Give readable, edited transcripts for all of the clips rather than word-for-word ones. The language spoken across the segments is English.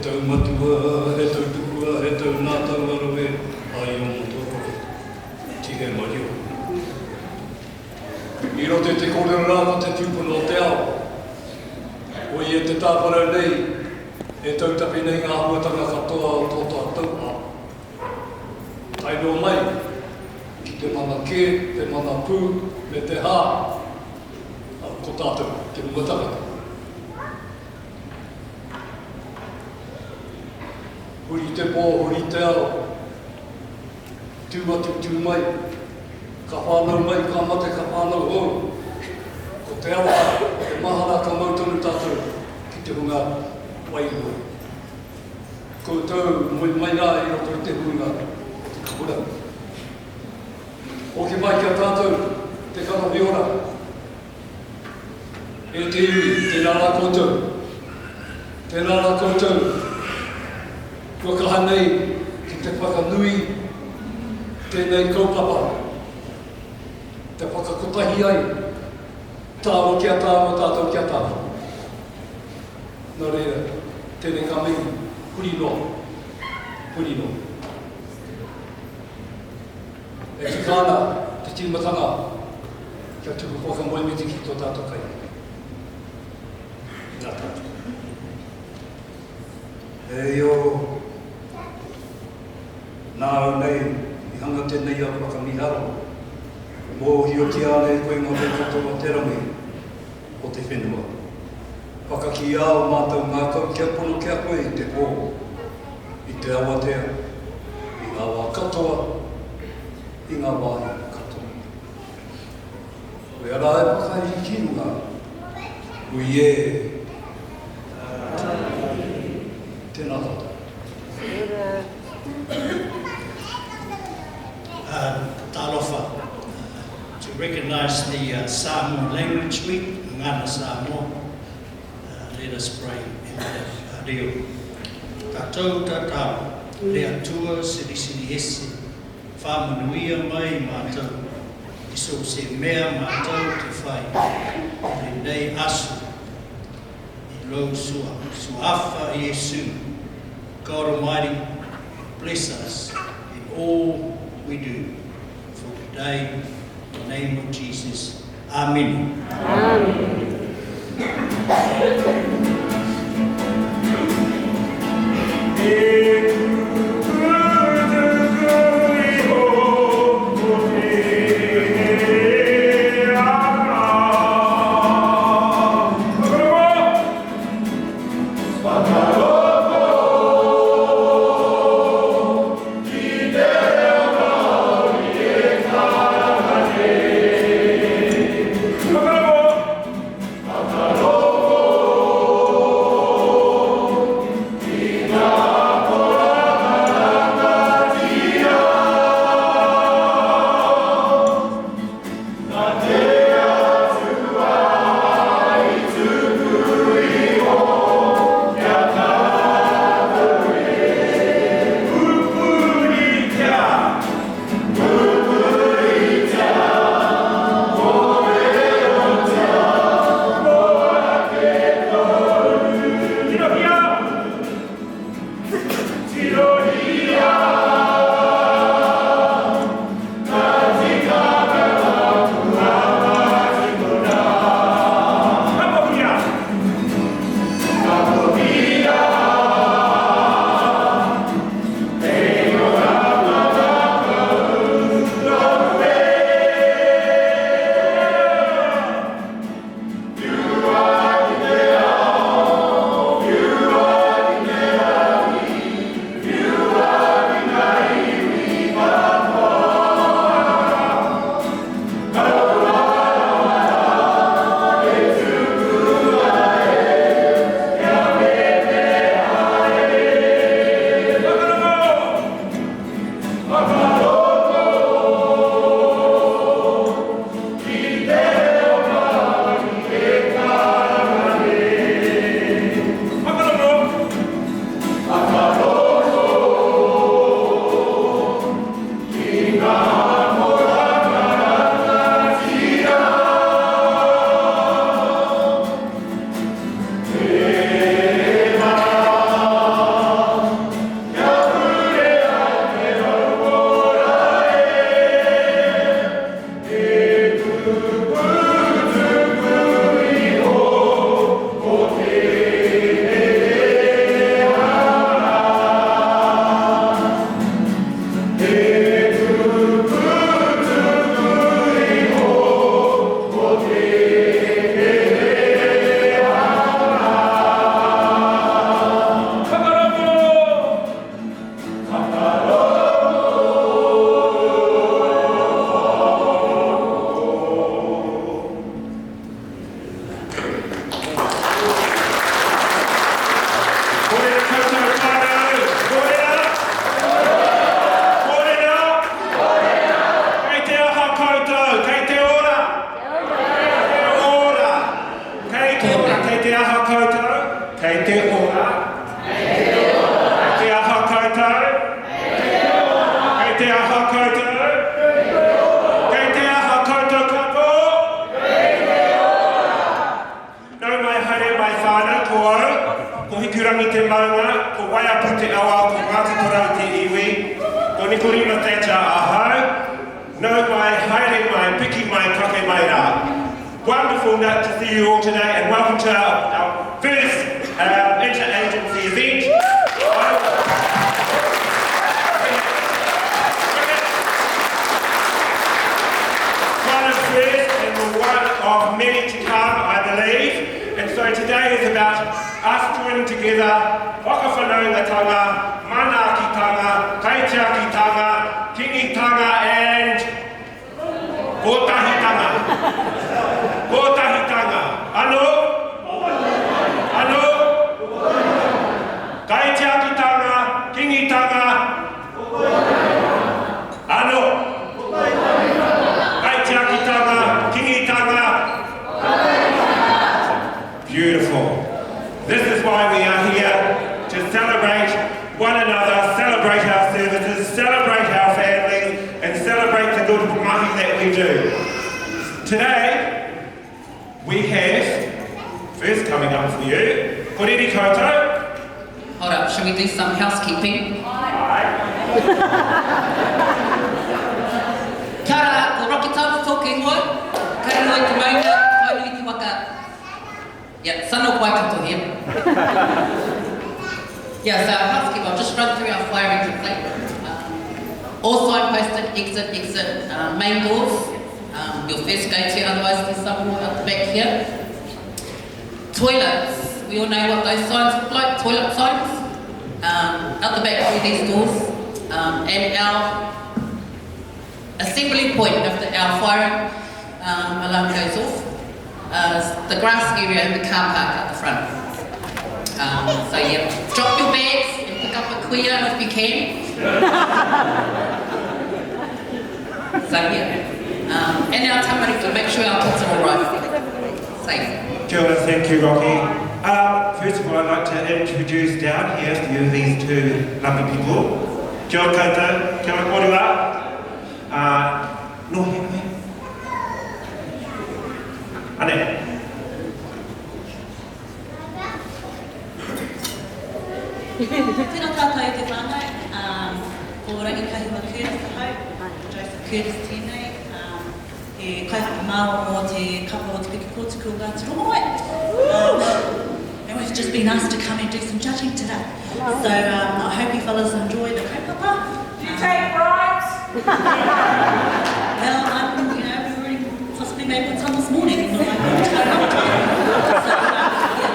tau matua, he tau tukua, he tau nā tau aroe, ai o motoro, tige mario. I rote te kore rāna te tūpuna o te ao. O i e te tāpara nei, e tautapi nei ngā huatanga katoa o tōtoa taupa. Tai Rongomai, ki te mana ke, te mana pū, me te hā, ko tātou, te muatanga. Huri te pō, huri te ao, tū atu tū mai, ka whānau mai, ka mate, ka whānau hou. Ko te awa, te mahara ka mautonu tātou, ki te hunga wairua. Ko tau mui mai ngā i roto i te hunga, te kahura. Hoki mai kia tātou, te karawiora. E te iwi, te rara koutou. Te rara koutou. Kua kaha nei, ki te whakanui, tēnei kaupapa. Te whakakotahi ai, tāwa kia tāwa, tātou kia tāwa. Nō reira, tēnei ka mei, huri noa, huri noa. E ki kāna, te tīmatanga, kia tuku whakamoemiti ki tō tātou kai. Nā tātou. E o, nā au nei, i hanga tēnei au whakamiharo. Mō hio ki āne koe ngā te katoa te rangi o te whenua. Whakaki ao mātou ngā kau kia pono kia koe i te pō, i te awatea, i ngā wā katoa, i ngā wāhi katoa. Koe ara e whakai ki runga, ui e, tēnā tātou. Talofa, to recognise the Samoan Language Week, Ngana Samoa. Let us pray in that reo. Tātou tātau, rea tua siri ese, whamanuia mai mātou, iso se mea mātou te whai, renei asu, I lo suafa Yesu. God Almighty, bless us in all we do. For today, in the name of Jesus, Amen. Amen. Kei te ora. Kei te aha koutou. Kei te aha koutou. Kei te aha koutou kapo. Nau mai haere mai whānau ko au, ko hikurangi te maunga, ko Waiata te awa, ko Ngāti Rongomai te iwi, ko Nikurima Thatcher ahau, nau mai haere mai, piki mai, kake mai rā. Wonderful to see you all today and welcome to our first interagency event. One of first and one of many to come, I believe. And so today is about us joining together, whakawhanaungatanga, manaakitanga, kaitiakitanga, kingitanga and kōtahitanga. Kōtahitanga. Ano? Ano? Kaitiakitanga, kingitanga. Ano? Kaitiakitanga, kingitanga. Beautiful. This is why we are here, to celebrate one another, celebrate our services, celebrate our families, and celebrate the good mahi that we do. Today, we have, first coming up for you, Koreri Kōtuku. Hold up, should we do some housekeeping? Kia ora, ko Rocky Taupu tōku ingoa. Kei roi te maunga, kaunui te waka. Yeah, Sano Waikato here. Yeah, so housekeeping, I'll just run through our fire engine plate. All signposted, exit, main doors. Your first go-to, otherwise there's some more at the back here. Toilets, we all know what those signs look like, toilet signs. At the back through these doors. And our assembly point after our fire alarm goes off. The grass area in the car park at the front. So yeah, drop your bags and pick up a queer if you can. So yeah. And our tamariki, make sure our kids are alright. Safe. Kia ora, thank you, Rocky. First of all, I'd like to introduce down here a few of these two lovely people. Kia ora koutou, kia ora korua. No he. Ane. Tēnā tātou e te whānau, ko Rangikahiwa Curtis ahau, Joseph Curtis tēnei, e kaihaka māo o te kapa o Te Piki Kōtuku o Ngāti Rongomai. And we've just been asked to come and do some judging today. So I hope you fellas enjoy the kaupapa. Do you take bribes? Well, we already possibly made one some this morning, and not like so,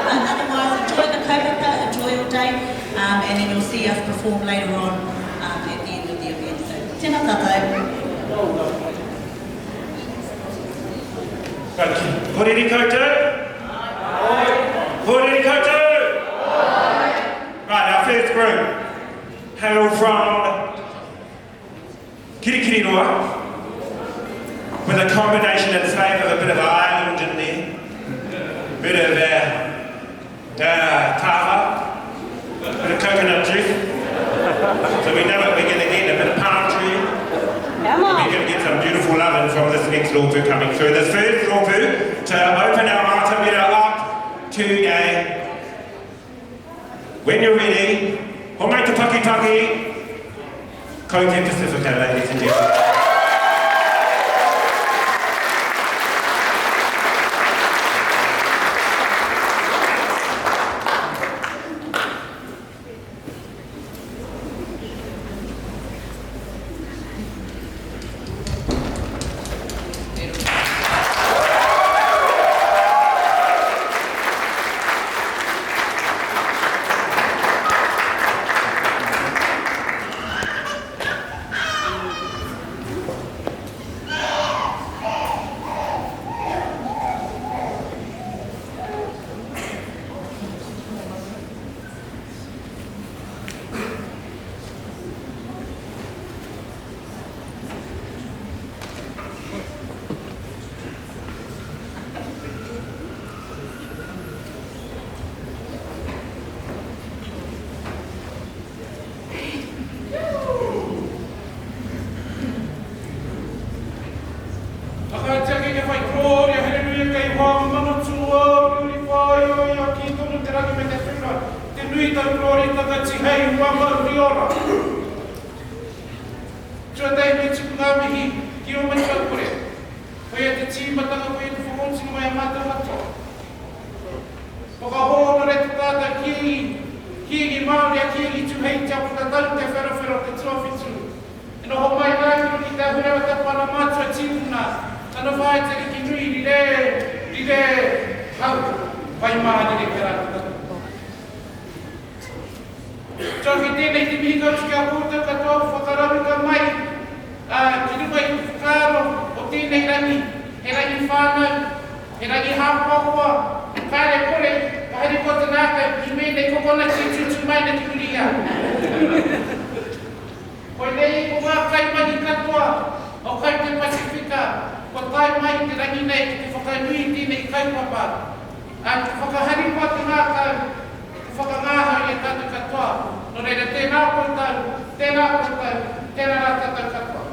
but otherwise, enjoy the kaupapa, enjoy your day, and then you'll see us perform later on at the end of the event. So, tēnā tātou. Koreri koutou? Koreri koutou? Right, our first group hail from Kirikiriroa, with a combination and flavour of a bit of Ireland in there, a bit of taha, a bit of coconut juice, so we know what we're going to get, a bit of palm tree. We're going to get some beautiful loving from this next lōpū coming through. This first lōpū to open our mātamira up today. When you're ready, ho mai te taki, ko te Pasifika, ladies and gentlemen. taurori takati hei wama riora. Tua tei me tuku ngā mihi ki o mai kakure. Koe te tīmatanga koe te whakonsi mai a mata rato. Whakahono re te tāta kiegi Māori a kiegi tu hei tapu ka tau te wherawhero te tuawhitu. E noho mai nākiro ki tā hurewa tapana mātua tīpuna. Ana whae te riki nui ri re hau. Pai maani re kerata. Tau ki tēnei te mihi kautu kia kōtau katoa whakararuka mai. Ki runga i whakaro o tēnei rangi. He rangi whānau, he rangi hāpāua. Kāre kore, ka hari ko te nāka i mēnei kokona ki tutu mai na ki kuria. Koe nei ko ngā kai mahi katoa o kai te Pasifika. Ko tai mai te rangi nei ki te whakanui tēnei kaupapa. Te whakahari pa te ngākau, te whakangāhau i a tātou katoa. No reira, tēnā kōtau, tēnā rā tātou katoa.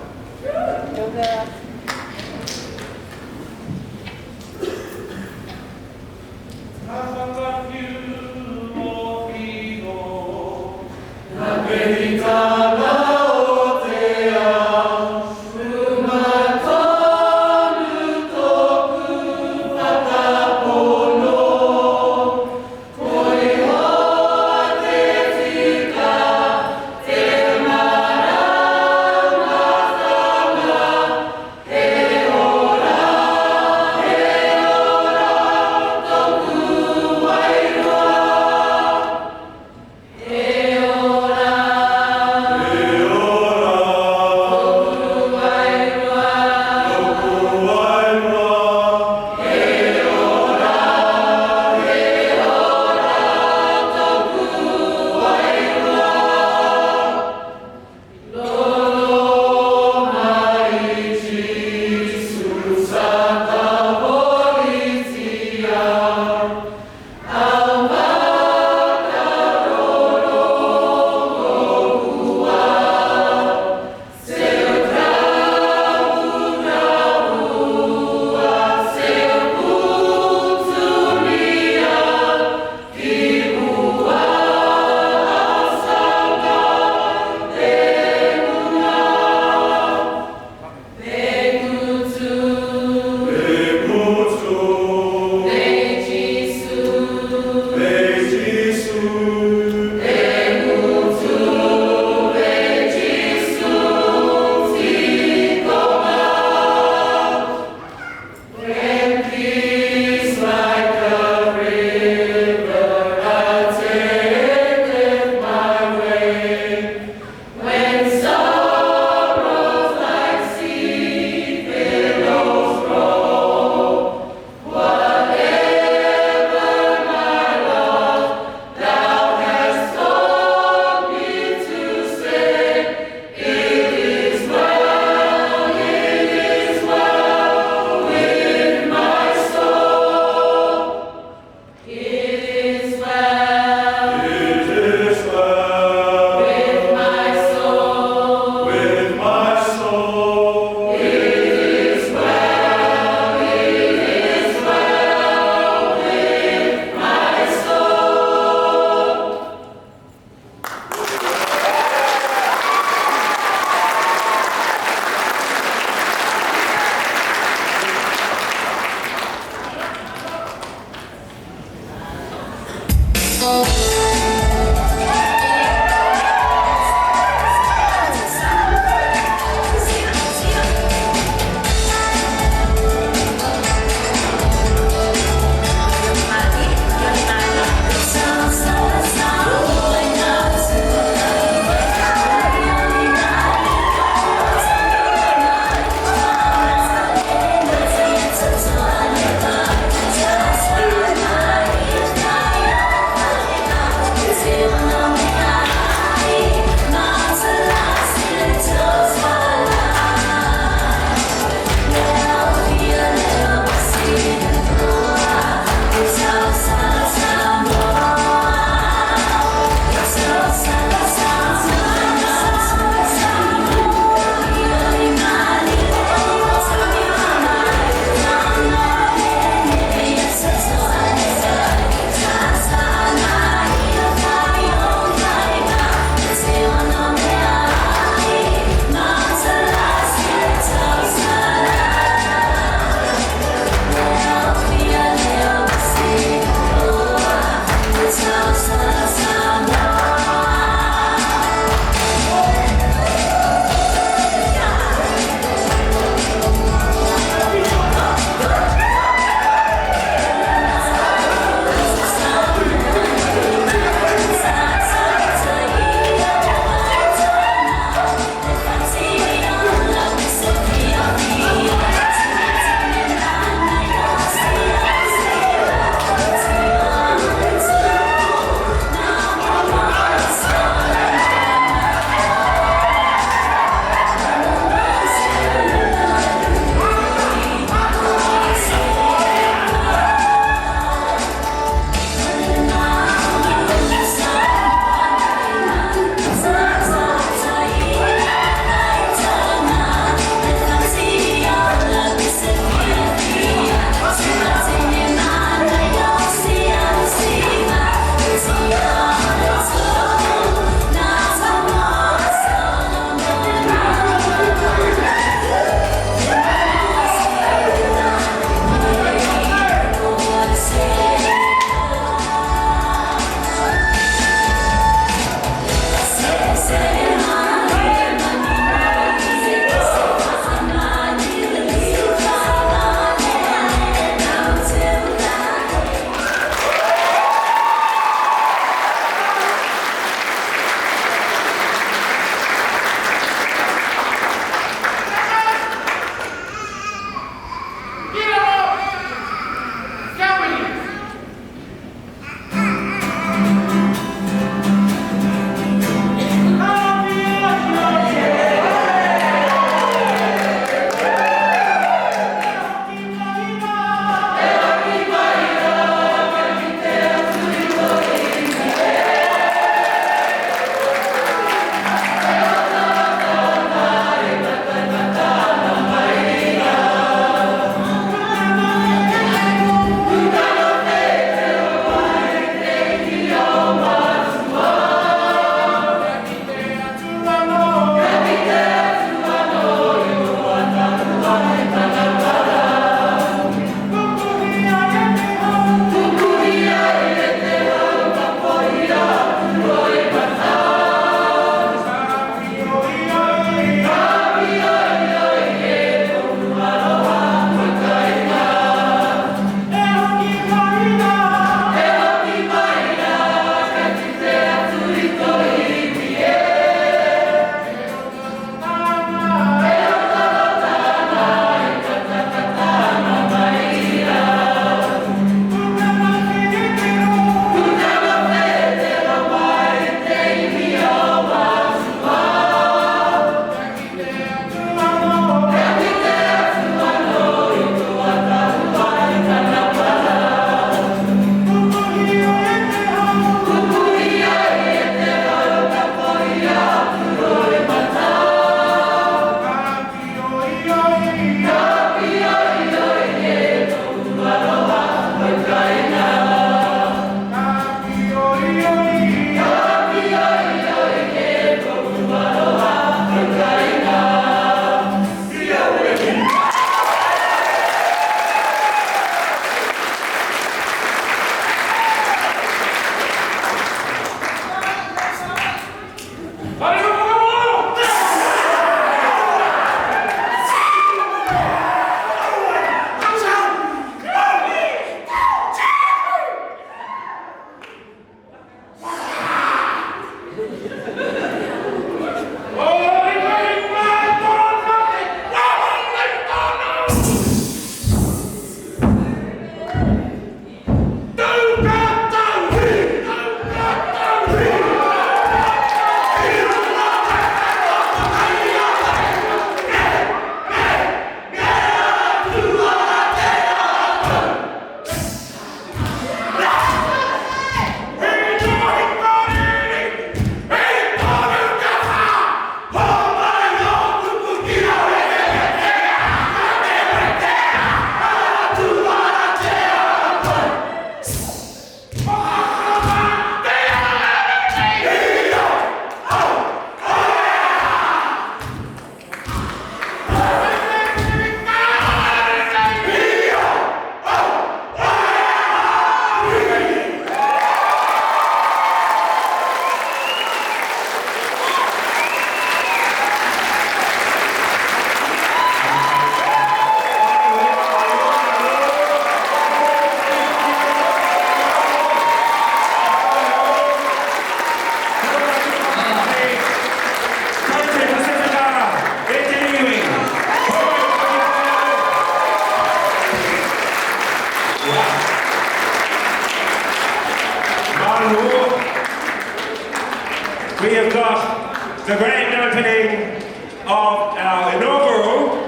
we have got the grand opening of our inaugural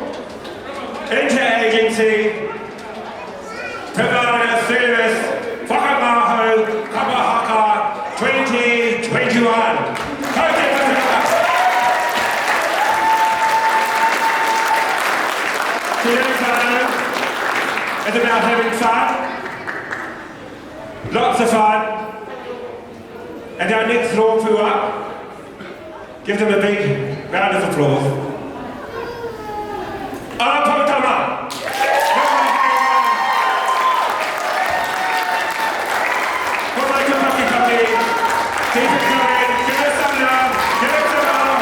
Interagency Provider Service Whakangahau Haka 2021. It's about having fun, lots of fun, and our next rōpū up, give them a big round of applause. Ara Poutama! Keep it going, give us some love, give us some love.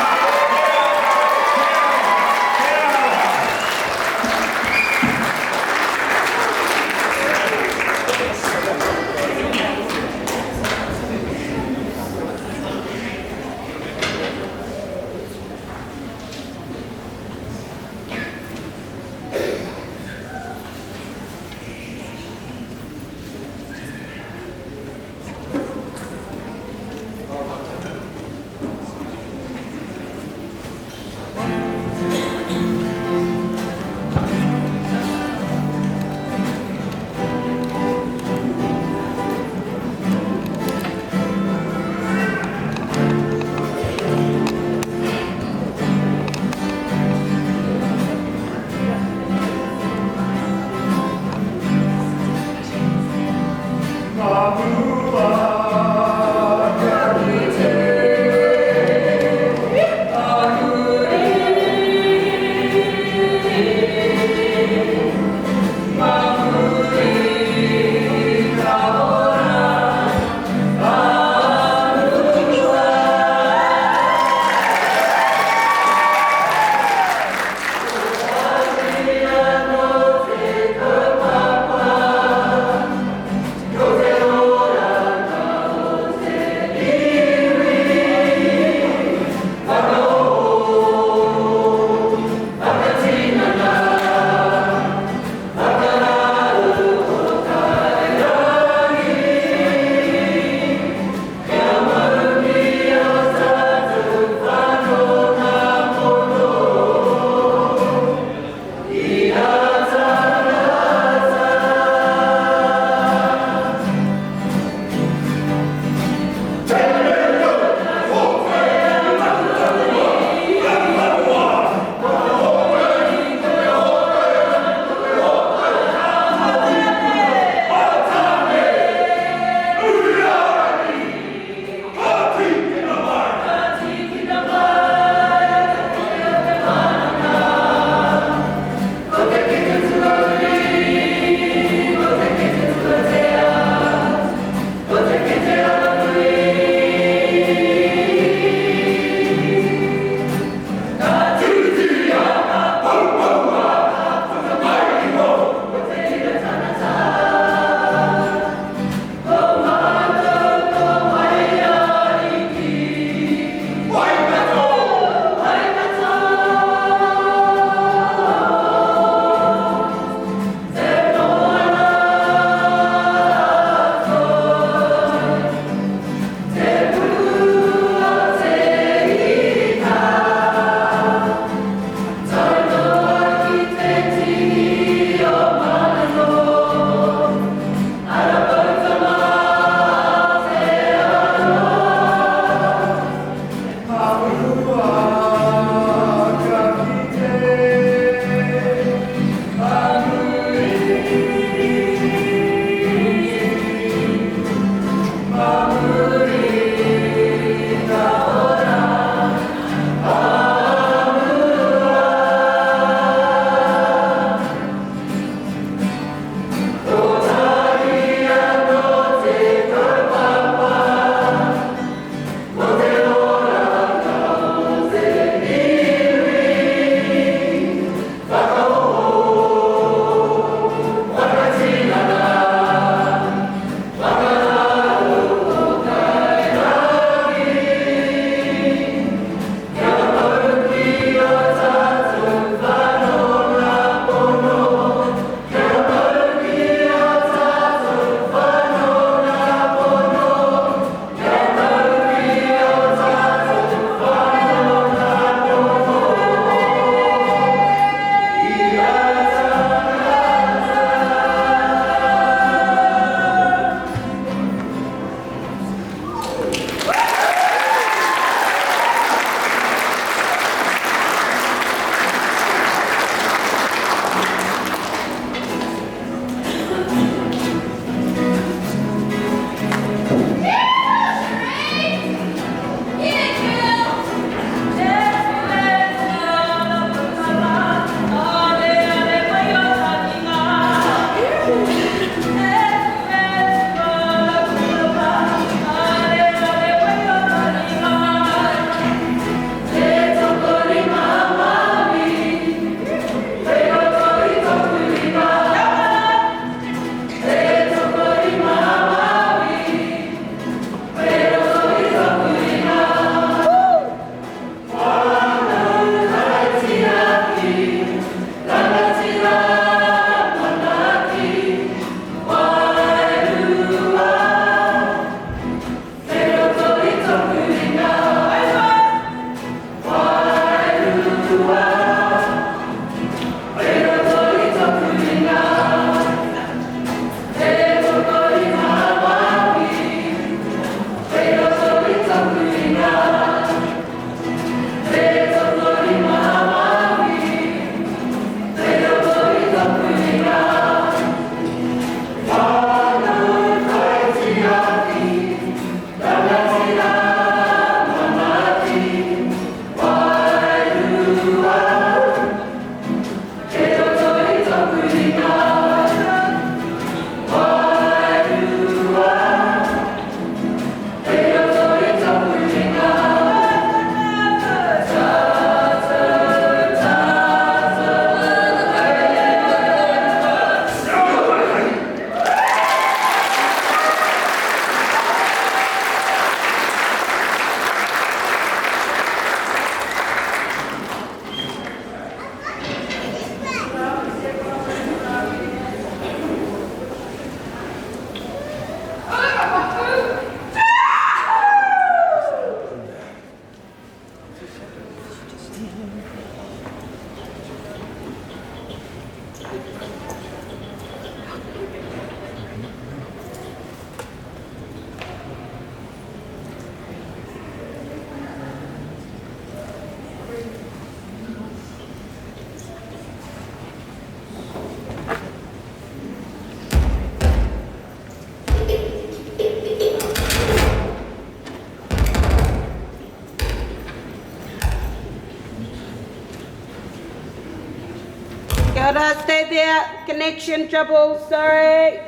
Ara, stay there. Connection trouble, sorry.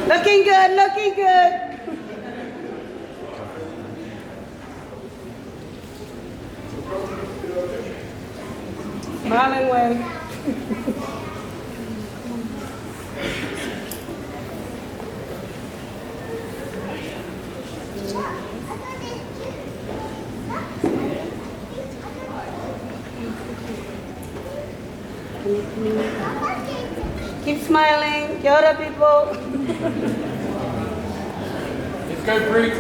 Looking good, looking good. Smiling way. Keep smiling. Kia ora, people. Let's go, Bree.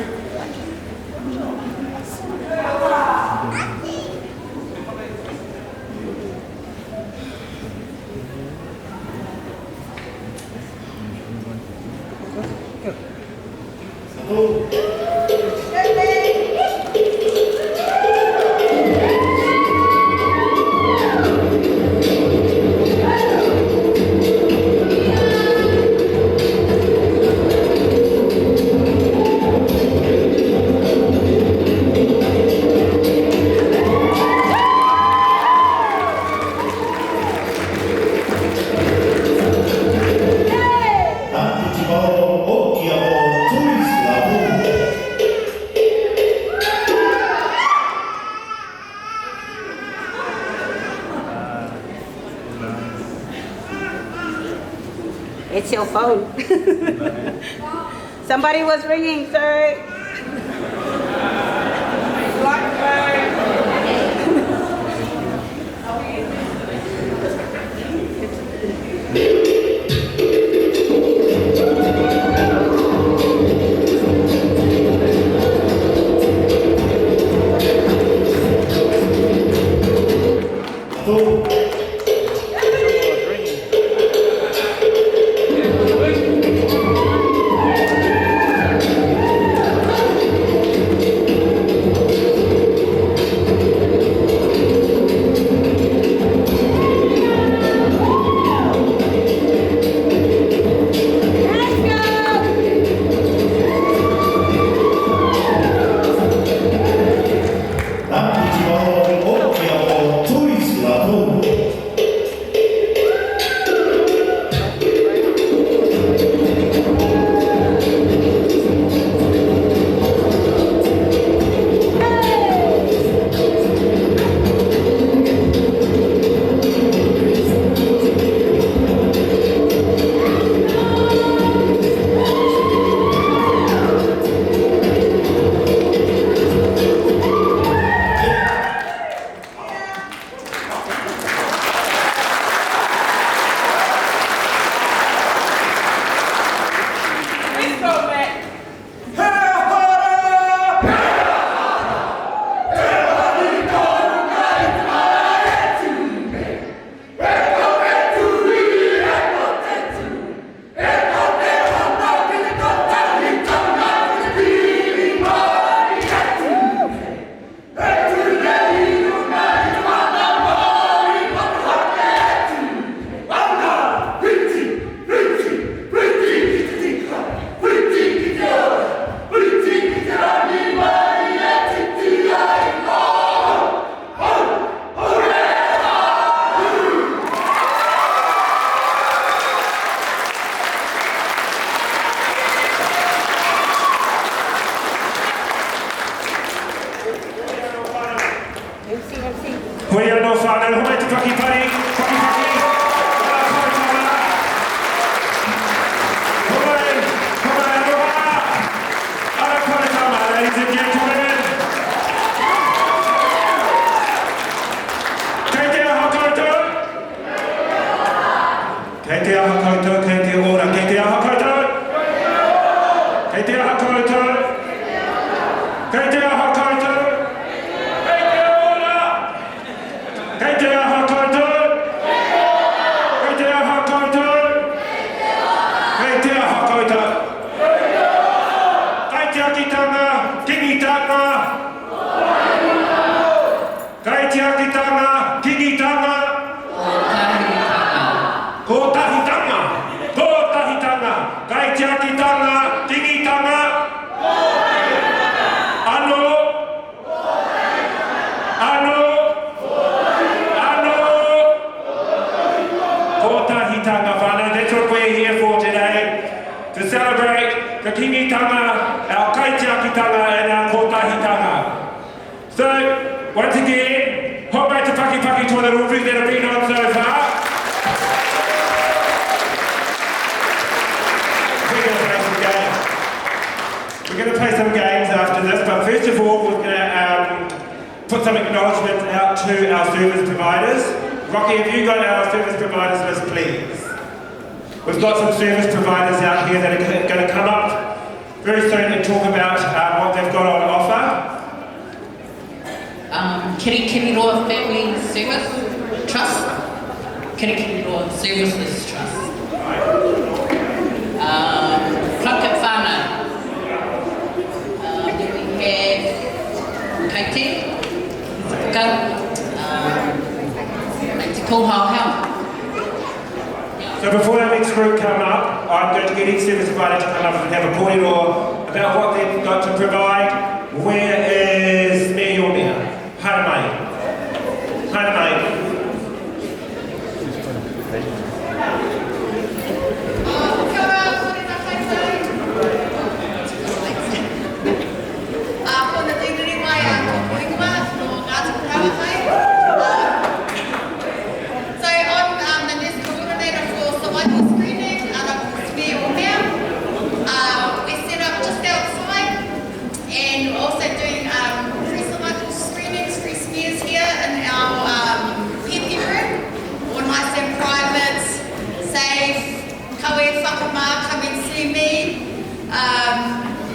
It's your phone. Somebody was ringing, sorry. to celebrate the kingitanga, our kaitiakitanga and our kotahitanga. So, once again, hopai te paki to the roofies that have been on so far. We're going to play some games after this, but first of all, we're going to put some acknowledgement out to our service providers. Rocky, have you got our service providers list, please? We've got some service providers out here that are going to come up very soon and talk about what they've got on offer. Kirikiriroa Family Service Trust, Kirikiriroa Services Trust, Plunkett Whānau, then we have Kaite, Te Piki So before our next group come up, I'm going to get each service provider to come up and have a kōrero about what they've got to provide. Where is Mea Yomea? Hara mai. Hara mai.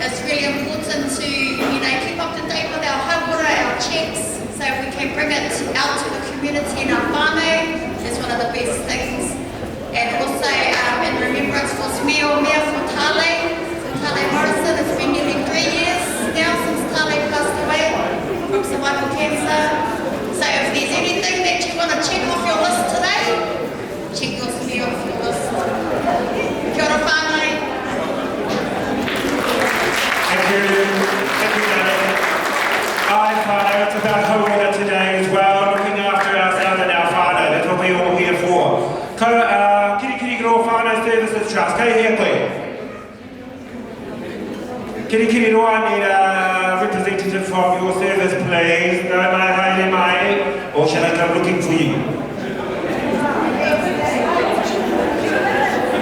It's really important to, keep up to date with our hauora, our checks, so if we can bring it out to the community in our whānau, it's one of the best things. And also, in remembrance for Smeo Mea for Tale Morrison, it's been nearly 3 years now since Tale passed away from cervical cancer. So if there's anything that you want to check off your list today, check your Smeo off your list. Kia ora whānau. Thank you, Danny. It's about hauora today as well, looking after ourselves and our whānau. That's what we're all here for. Ko Kirikiriroa Whānau Services Trust, kei hea koe. Kirikiriroa, I need a representative from your service, please. No mai haere mai, or shall I come looking for you?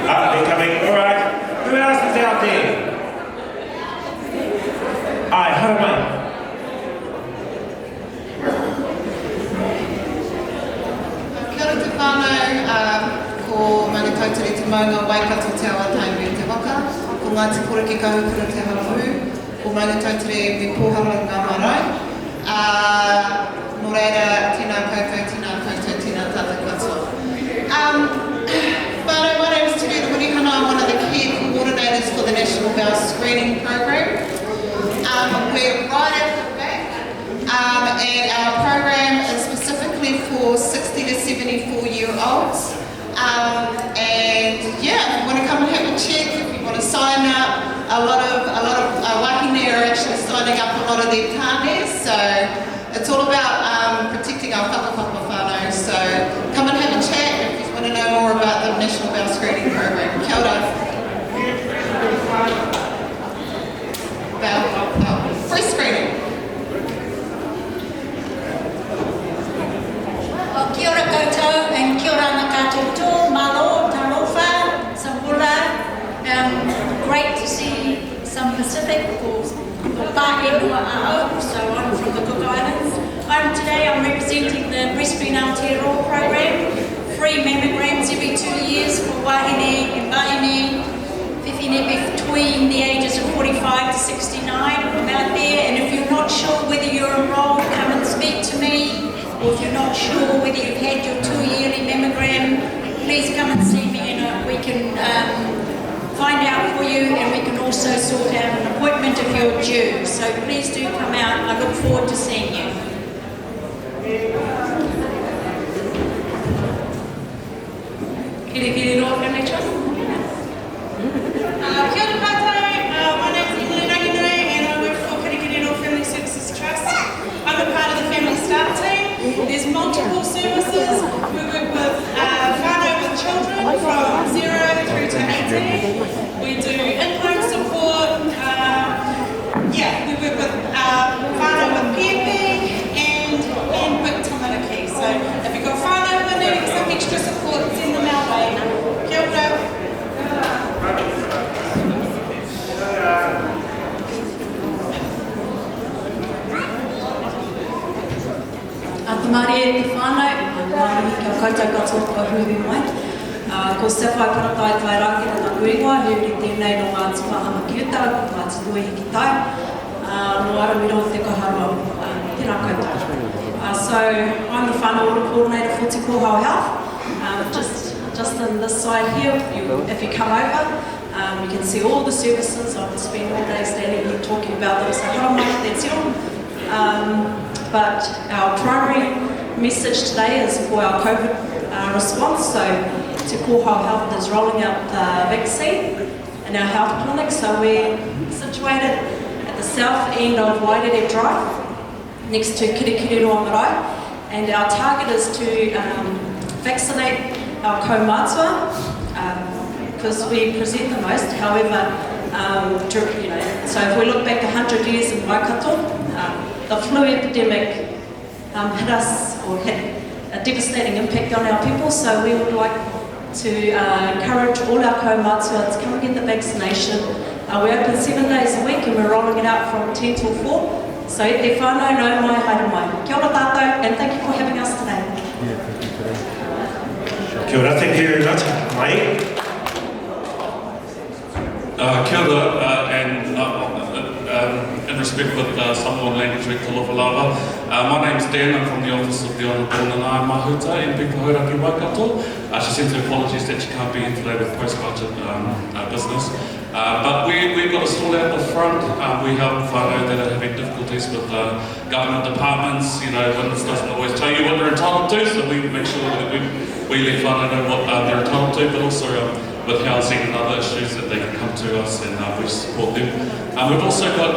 They're coming, alright. Who else is out there? Ai, hara mai. Kia ora te whānau, ko mana tautari te maunga Waikato te awa taimui te waka, ko Ngāti Rongomai kahukura te hapu, ko mana tautari me pōhara ngā marae. Nō reira, tēnā koutou, tēnā tātou katoa. Whānau, my name is Tere Hurihana. I'm one of the care coordinators for the National Bowel Screening Program. We're right at the back, and our program is specifically for 60 to 74-year-olds. And yeah, if you want to come and have a check, if you want to sign up, a lot of wahine are actually signing up a lot of their tāne, so it's all about protecting our whakapapa whānau. So come and have a chat if you want to know more about the National Bowel Screening Program. Kia ora. Free screening. Kia ora koutou and kia ora ana koutou tō, malo, tarofa, samura. Great to see some Pacific or Pākehua A'o, so I'm from the Cook Islands. Today I'm representing the Breastfeeding Aotearoa program, free mammograms every 2 years for wahine and wahine, whiwhine between the ages of 45 to 69. I'm out there, and if you're not sure whether you're enrolled, come and speak to me. Or if you're not sure whether you've had your 2-yearly mammogram, please come and see me, and we can find out for you, and we can also sort out an appointment if you're due. So please do come out. I look forward to seeing you. Kirikiriroa Family Trust. Kia ora koutou, my name is Elim and I work for Kirikiriroa Family Services Trust. I'm a part of the family staff team. There's multiple services. We work with whānau with children from 0 through to 18. We do te whānau, ngā mihi kia koutou katoa kua huhi mai. Ko se whai paratai tai rākina ngā kuingoa, huri tēnei no ngā tumahama kiuta, ngā titui hiki tai, no aramiro te kaharua, tēnā koutou. So I'm the whānau ora coordinator for Te Kōhau Health. Just on this side here, if you come over, you can see all the services. I could spend all day standing here talking about them, so hara mai, that's you. But our primary message today is for our COVID response. So Te Kōhau Health is rolling out the vaccine in our health clinic. So we're situated at the south end of Waiata Drive, next to Kirikiriroa marae, and our target is to vaccinate our kaumātua, because we present the most. However, so if we look back 100 years in Waikato, the flu epidemic hit us, or had a devastating impact on our people, so we would like to encourage all our kaumātua to come and get the vaccination. We're open 7 days a week and we're rolling it out from 10 till 4. So e te whānau nau mai haere mai. Kia ora tātou, and thank you for having us today. Kia ora, thank you very much, Mai. Kia ora, and in respect with Samoan Language Director Lawalawa, my name is Dan. I'm from the Office of the Honourable Nanaia Mahuta in Pika Hauraki Waikato. She sends her apologies that she can't be in today with post-budget business. But we've got a stall out the front. We help whānau that are having difficulties with government departments. You know, one doesn't always tell you what they're entitled to, so we make sure that we let whānau know what they're entitled to, but also with housing and other issues that they can come to us and we support them. We've also got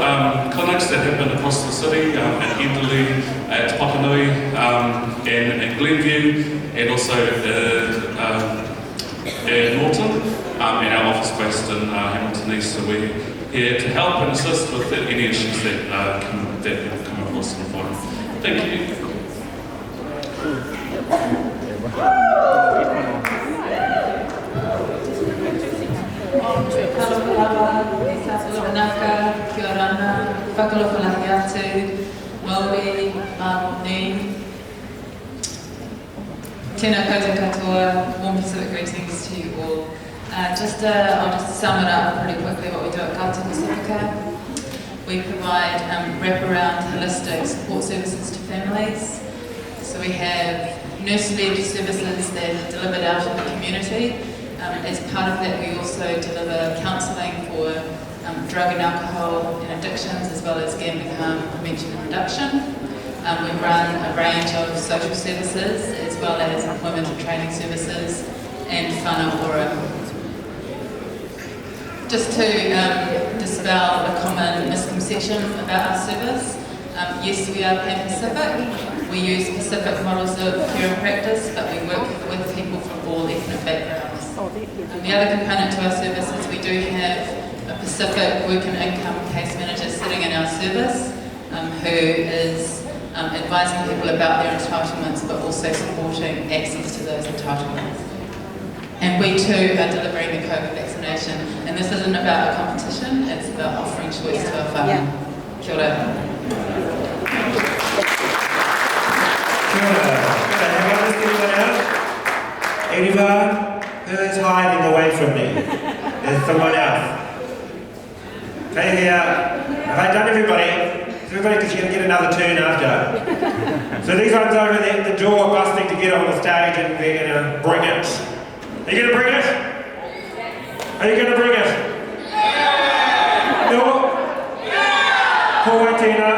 clinics that happen across the city, at Enderley, at Papanui, and Glenview, and also in Norton, and our office based in Hamilton East. So we're here to help and assist with any issues that people come across in the forum. Thank you. Kanaka, kia orana, whakalawhalahi atu, Maui, Māori, tēnā koutou katoa, warm Pacific greetings to you all. I'll just sum it up pretty quickly what we do at Pasifika. We provide wraparound holistic support services to families. So we have nurse-led services that are delivered out in the community. As part of that, we also deliver counselling for drug and alcohol and addictions, as well as gambling harm prevention and reduction. We run a range of social services, as well as employment and training services, and whānau ora. Just to dispel a common misconception about our service, yes, we are Pan-Pacific. We use Pacific models of care and practice, but we work with people from all ethnic backgrounds. The other component to our service is we do have a Pacific work and income case manager sitting in our service, who is advising people about their entitlements, but also supporting access to those entitlements. And we too are delivering the COVID vaccination. And this isn't about a competition, it's about offering choice to our whānau. Kia ora. Kia ora. Have I missed anyone else? Anyone? Who is hiding away from me? There's someone else. Okay, here. Have I done everybody? Everybody, because you're going to get another turn after. So these ones over there at the door busting to get on the stage, and they're going to bring it. Are you going to bring it? Are you going to bring it? Yeah! No? Yeah! Ko wai tēnā.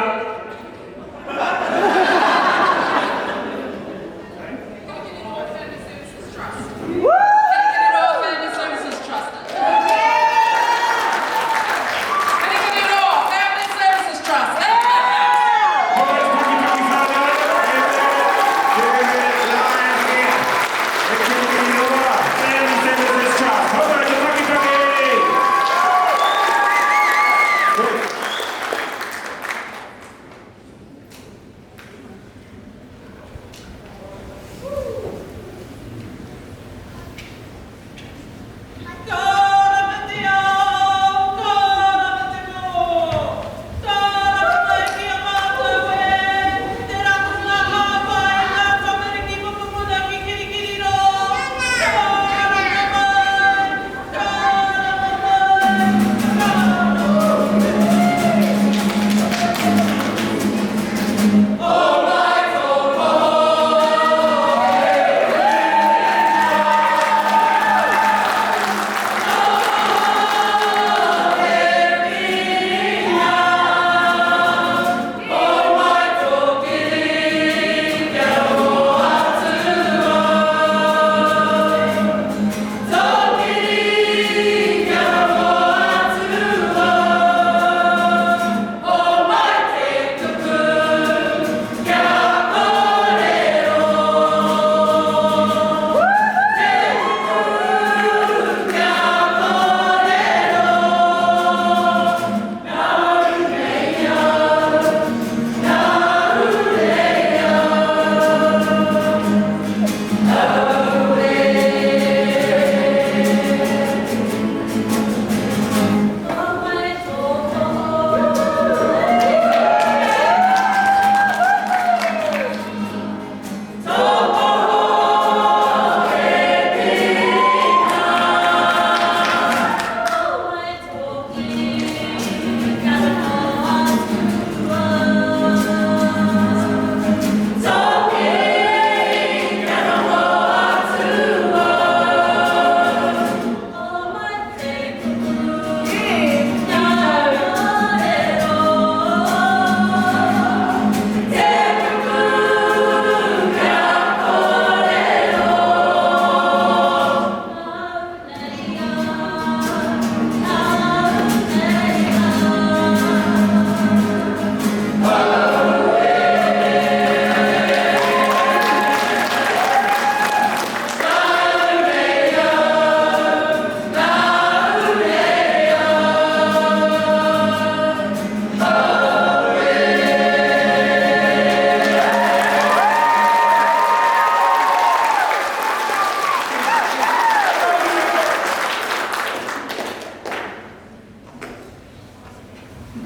Te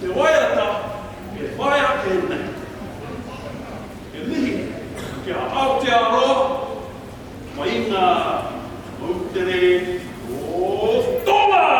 Waiata, e whaia tēnei. E mihi, kia Aotearoa, mai ngā mautere o Toma!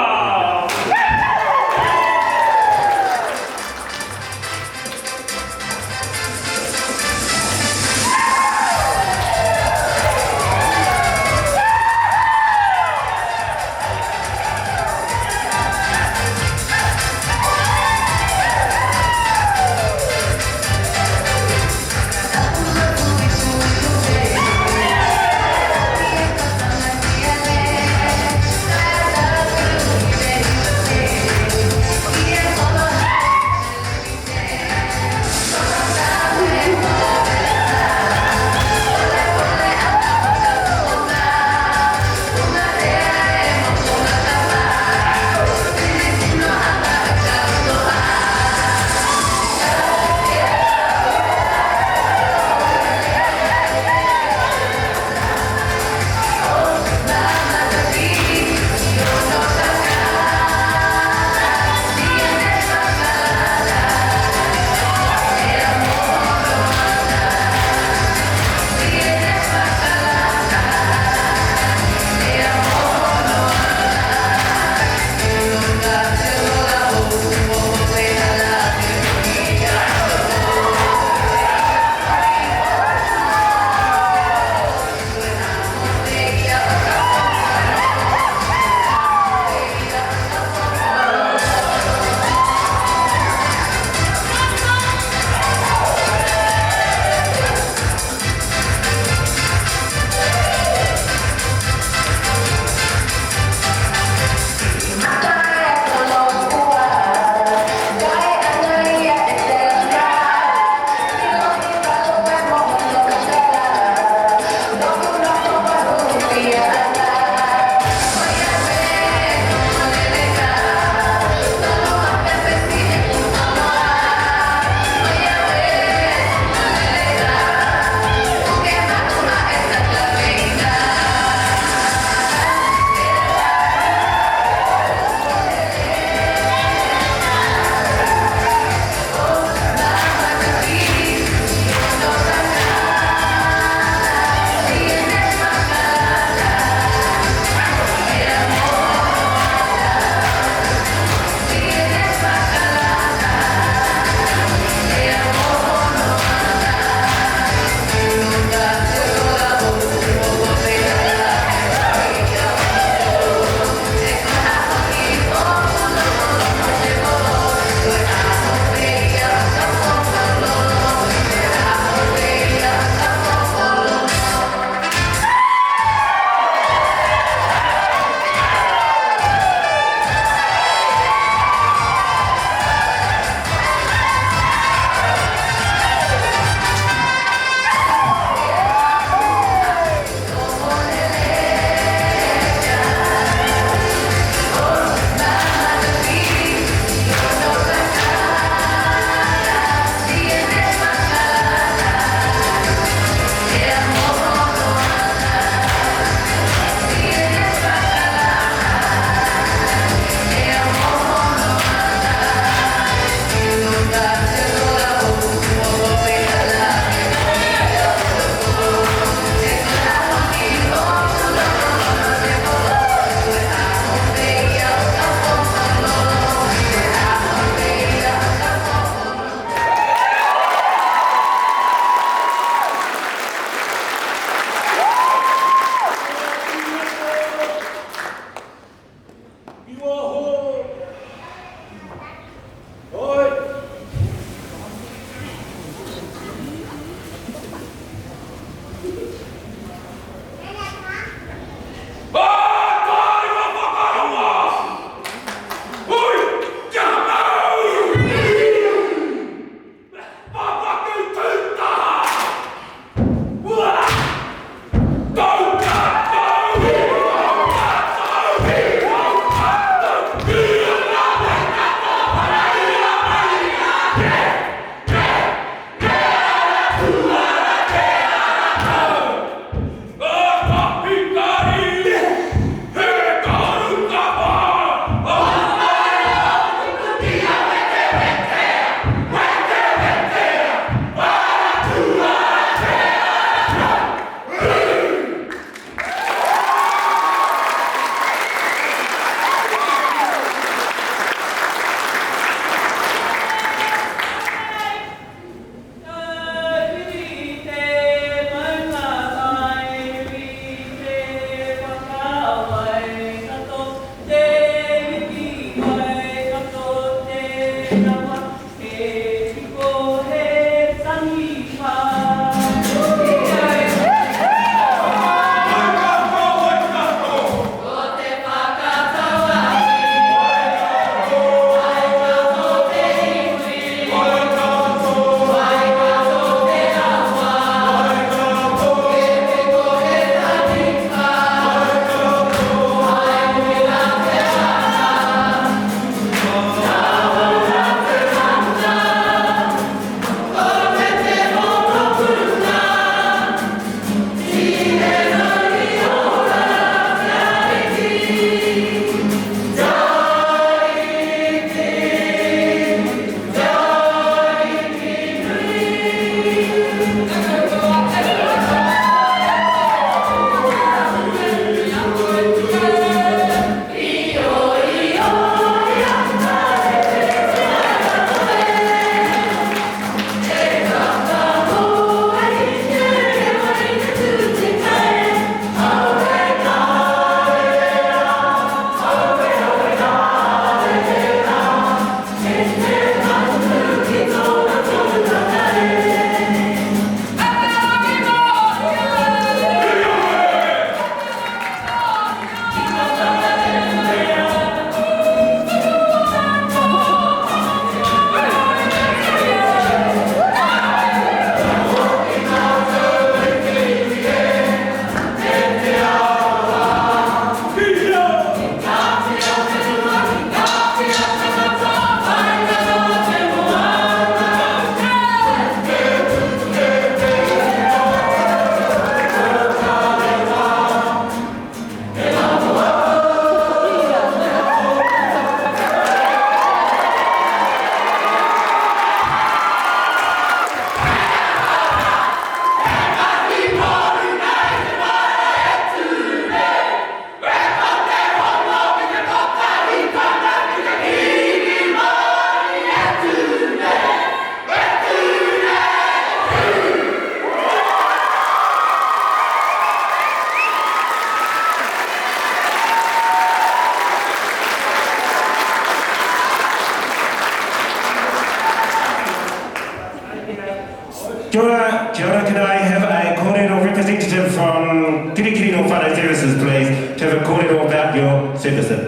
Kōrero, kia ora, can I have a kōrero representative from Kirikiriroa Whānau Services, please, to have a kōrero about your services.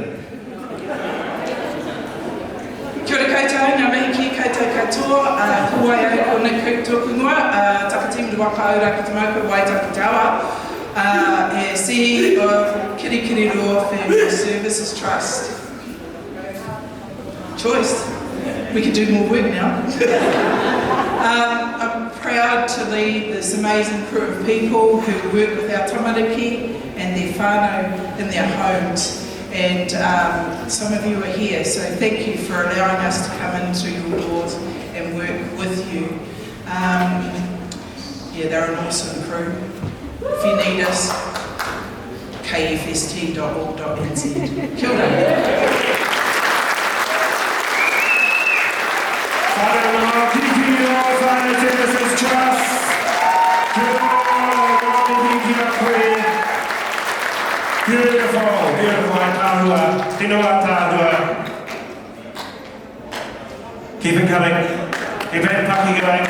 Kia ora koutou, ngā mihi ki koutou katoa, huai au ko Nick Tōkunga, takatimu waka aura ki te mauka Waiata Tawa, CEO of Kirikiriroa Family Services Trust. Choice. We could do more work now. I'm proud to lead this amazing crew of people who work with our tamariki and their whānau in their homes. And some of you are here, so thank you for allowing us to come into your doors and work with you. Yeah, they're an awesome crew. If you need us, kfst.org.nz. Kia ora. Kirikiriroa Whānau Services Trust. Beautiful, beautiful tāhua, tinoa tāhua. Keep it coming. Keep it paki going.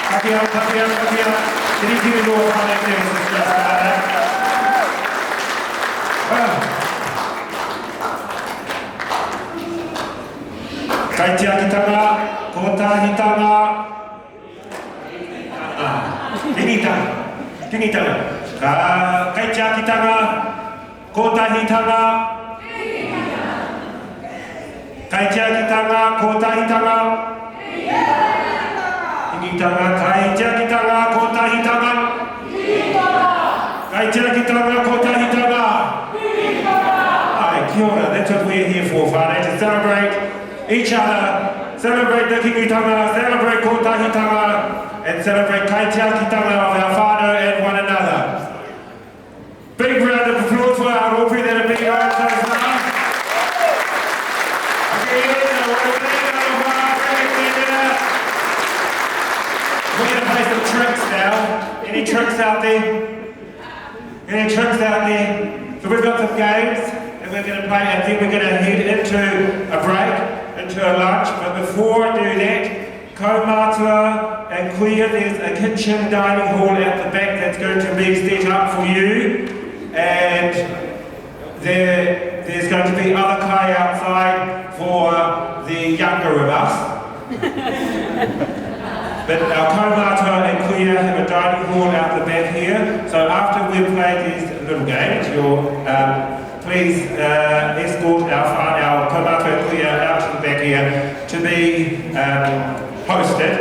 Paki up, paki up, paki up. Kirikiriroa Whānau Services Trust. Kai te akitanga, ko tāhitanga. Tingitanga. Kai te akitanga, ko tāhitanga. Kai te akitanga, ko tāhitanga. Tingitanga, kai te akitanga, ko tāhitanga. Kai te akitanga, ko tāhitanga. Ai, kia ora, that's what we're here for, whānau, to celebrate each other, celebrate the kingitanga, celebrate kōtahitanga, and celebrate kaitiakitanga of our whānau and one another. Big round of applause for our rōpū that have been on so far. We're going to play some tricks now. Any tricks out there? Any tricks out there? So we've got some games and we're going to play, and then we're going to head into a break, into a lunch. But before I do that, kaumātua and kuia, there's a kitchen dining hall at the back that's going to be set up for you. And there's going to be other kai outside for the younger of us. But our kaumātua and kuia have a dining hall out the back here. So after we've played these little games, you'll please escort our kaumātua and kuia out to the back here to be hosted,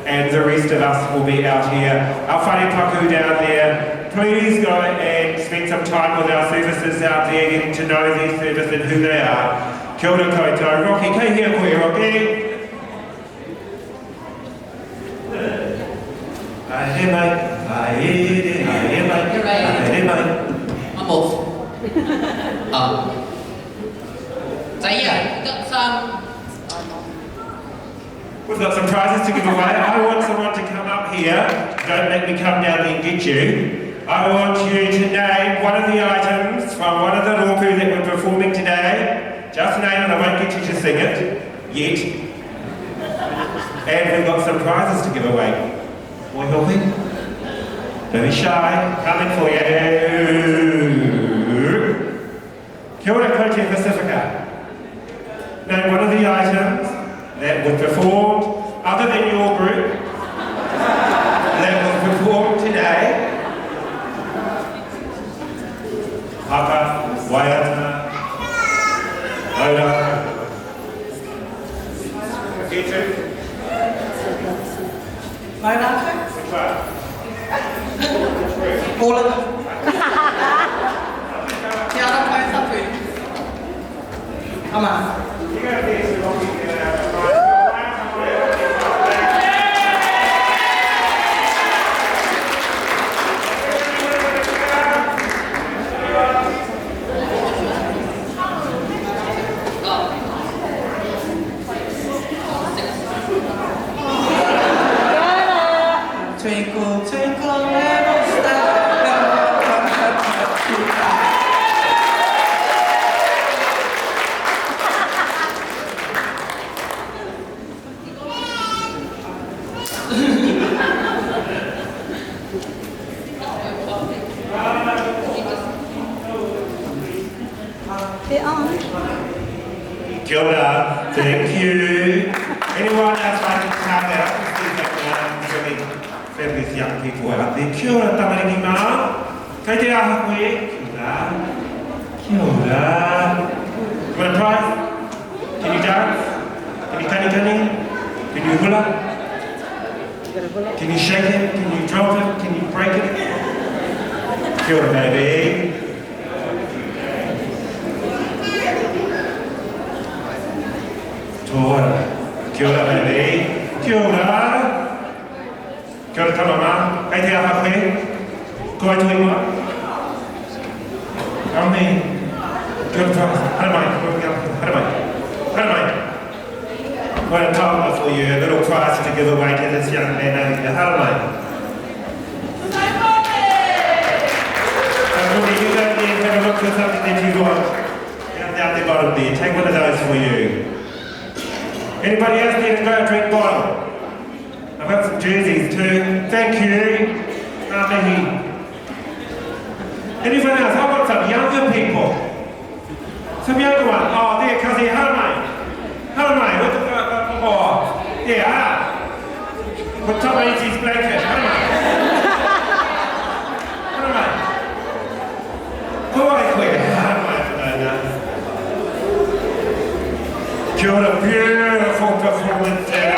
and the rest of us will be out here. Our whare paku down there, please go and spend some time with our services out there, getting to know their service and who they are. Kia ora koutou, Rocky, kei hea koe, Rocky. Ahe mai, ahe mai, ahe mai. I'm off. So yeah, we've got some prizes to give away. I want someone to come up here. Don't make me come down there and get you. I want you to name one of the items from one of the rōpū that we're performing today. Just name it, I won't get you to sing it yet. And we've got some prizes to give away. Boy helping? Don't be shy. Coming for you. Kia ora koutou Pasifika. Name one of the items that was performed, other than your group, that was performed today. Haka, Waiata, Oda, Ketu. Waiata? All of them. Kia ora koutou. Come on. Twinkle, twinkle, little star. Kia ora. Thank you. Anyone else like to come out? Fabulous young people out there. Kia ora, tamariki mā. Kei te aha koe. Kia ora. Kia ora. You want a prize? Can you dance? Can you kani? Can you hula? Can you shake it? Can you drop it? Can you break it? Kia ora, baby. Tora. Kia ora, baby. Kia ora. Kia ora, tamama. Kei te aha koe. Ko ai tui mua. Amen. Kia ora, tamama. Hara mai. Hara mai. Hara mai. What a toddler for you, a little prize to give away to this young man over here. Hara mai. You go there and have a look for something that you want. Down the bottom there. Take one of those for you. Anybody else need a go drink bottle? I've got some jerseys too. Thank you. Amen. Anyone else? How about some younger people? Some younger one. Oh, there, Kazi. Hara mai. Hara mai. Look at oh, yeah. Put Tom Ainsie's blanket. Hara mai. Hara mai. Ko ai koe. Hara mai. Kia ora, beautiful performance there.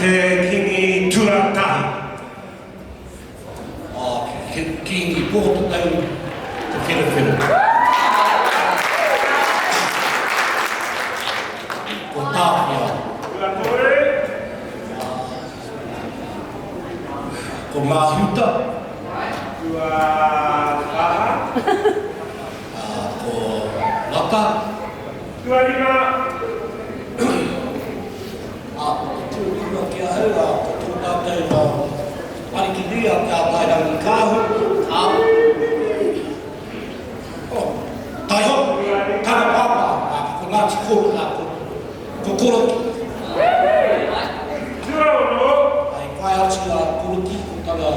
Te kingi tuatahi. Oh, kingi pōtu tau te whirawhira. Ko tāwhia. Ko māhuta. Ko laka. Ringa. Tūkura kia haura, ko tō tātou Kirikiriroa kia Tai Wananga. Tai ho, tana papa, ko Ngāti Rongomai, ko koroki. Ai kai atu a koroki, ko tana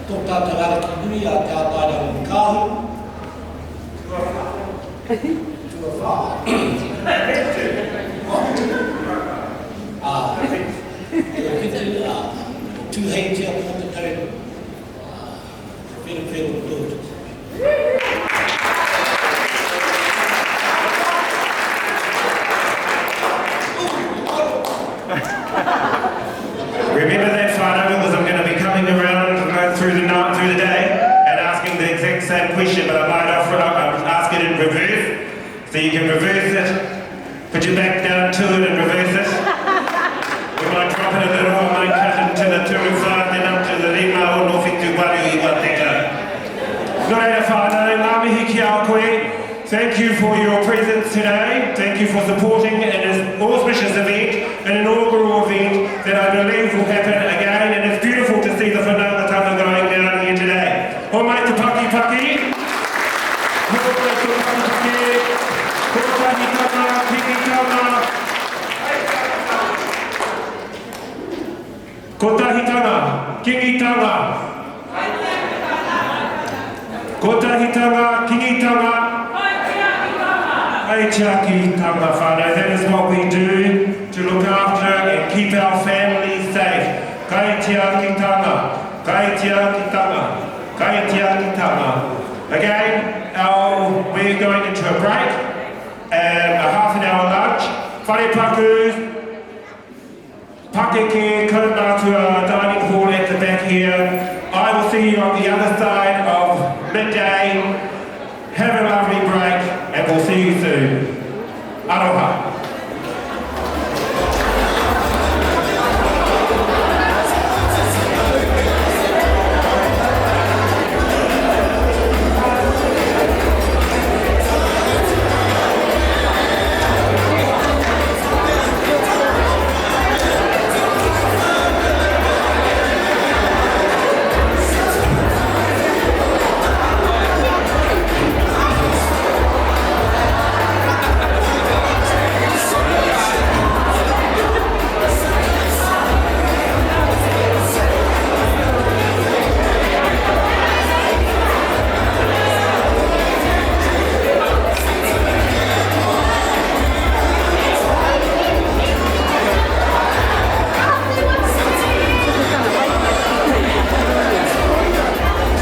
tō tātou Kirikiriroa kia Tai Wananga. Two hands here on the table. Very good. Remember that photo because I'm going to be coming around through the night, through the day, and asking the exact same question, but I might ask it in reverse, so you can reverse it, put your back down to it and reverse it. We might drop it a little, I might cut it to the Turuwha, then up to the Ringa or Norwhitu Wari Waiata. Nō reira whānau, ngā mihi ki au koe. Thank you for your presence today. Thank you for supporting an auspicious event, an inaugural event that I believe will happen again, and it's beautiful to see the whanaungatanga going down here today. Ho mai te paki paki. Ho mai te paki paki. Ko tahi tanga, piki tanga. Ko tahi tanga, kingi tanga. Ko tahi tanga, kingi tanga. Ai tiaki tanga whānau. That is what we do to look after and keep our families safe. Kai tiaki tanga, kai tiaki tanga, kai tiaki tanga. Again, we're going into a break, a half an hour lunch. Whare paku. Pakeke, Karamātua dining hall at the back here. I will see you on the other side of midday. Have a lovely break and we'll see you soon. Aroha.